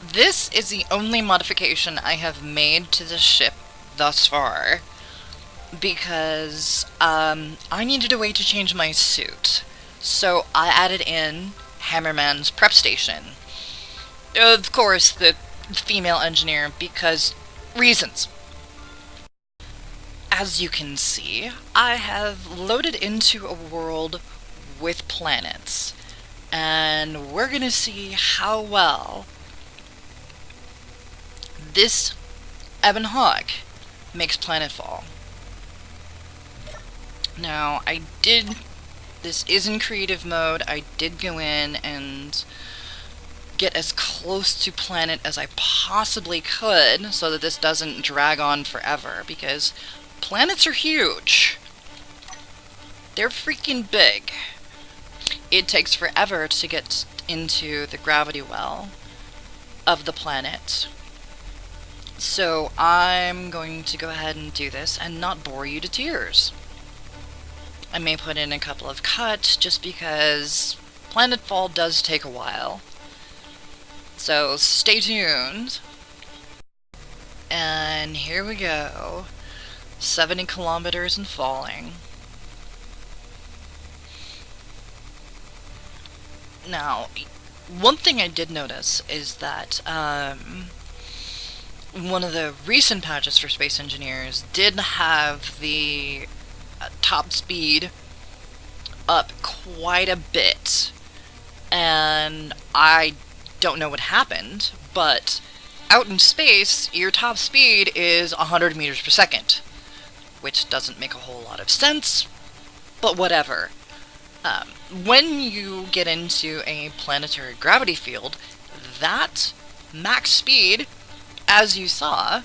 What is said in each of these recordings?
This is the only modification I have made to the ship thus far, because I needed a way to change my suit. So I added in Hammerman's prep station. Of course, the female engineer, because reasons. As you can see, I have loaded into a world with planets, and we're gonna see how well this Ebon makes planetfall. Now, this is in creative mode. I did go in and get as close to planet as I possibly could so that this doesn't drag on forever, because planets are huge. They're freaking big. It takes forever to get into the gravity well of the planet. So I'm going to go ahead and do this and not bore you to tears. I may put in a couple of cuts just because planetfall does take a while. So stay tuned. And here we go. 70 kilometers and falling. Now, one thing I did notice is that one of the recent patches for Space Engineers did have the top speed up quite a bit, and I don't know what happened, but out in space, your top speed is 100 meters per second, which doesn't make a whole lot of sense, but whatever. When you get into a planetary gravity field, that max speed, as you saw,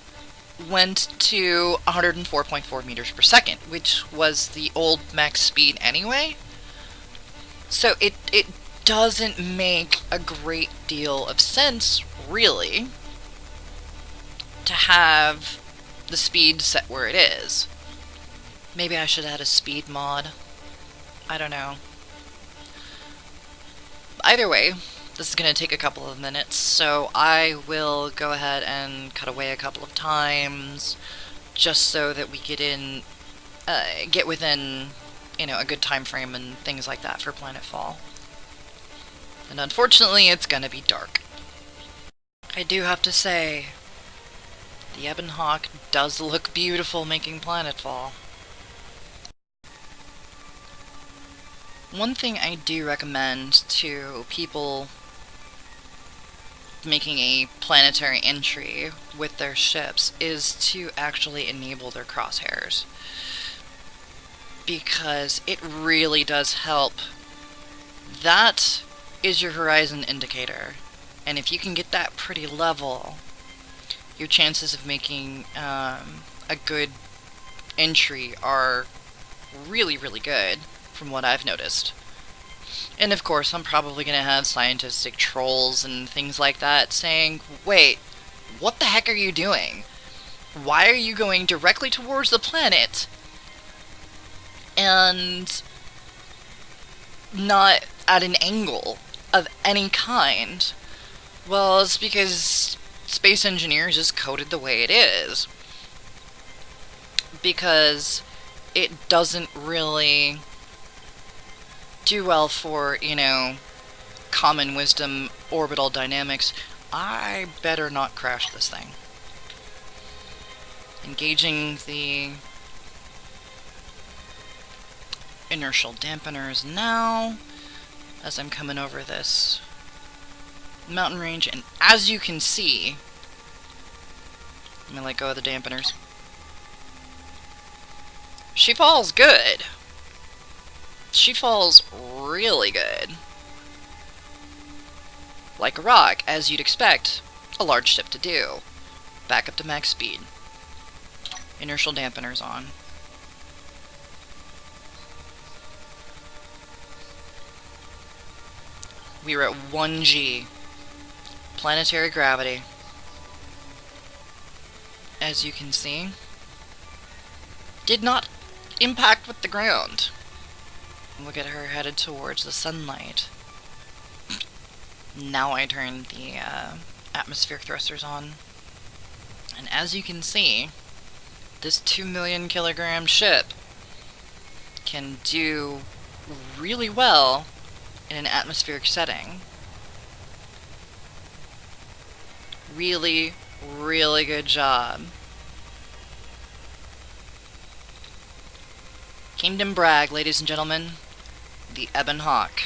went to 104.4 meters per second, which was the old max speed anyway. So it doesn't make a great deal of sense, really, to have the speed set where it is. Maybe I should add a speed mod. I don't know. Either way, this is going to take a couple of minutes, so I will go ahead and cut away a couple of times, just so that we get within, a good time frame and things like that for planetfall. And unfortunately, it's going to be dark. I do have to say, the Ebon does look beautiful making planetfall. One thing I do recommend to people making a planetary entry with their ships is to actually enable their crosshairs, because it really does help. That is your horizon indicator, and if you can get that pretty level, your chances of making a good entry are really, really good, from what I've noticed. And of course, I'm probably going to have scientific trolls and things like that saying, wait, what the heck are you doing? Why are you going directly towards the planet and not at an angle of any kind? Well, it's because Space Engineers is coded the way it is. Because it doesn't really do well for, common wisdom orbital dynamics. I better not crash this thing. Engaging the inertial dampeners now, as I'm coming over this mountain range, and as you can see, let me let go of the dampeners. She falls good. She falls really good. Like a rock, as you'd expect a large ship to do. Back up to max speed. Inertial dampeners on. We were at 1G. Planetary gravity. As you can see, did not impact with the ground. Look at her headed towards the sunlight. Now I turn the atmospheric thrusters on. And as you can see, this 2 million kilogram ship can do really well in an atmospheric setting. Really, really good job. KingdomBragg, ladies and gentlemen, the Ebon Hawk.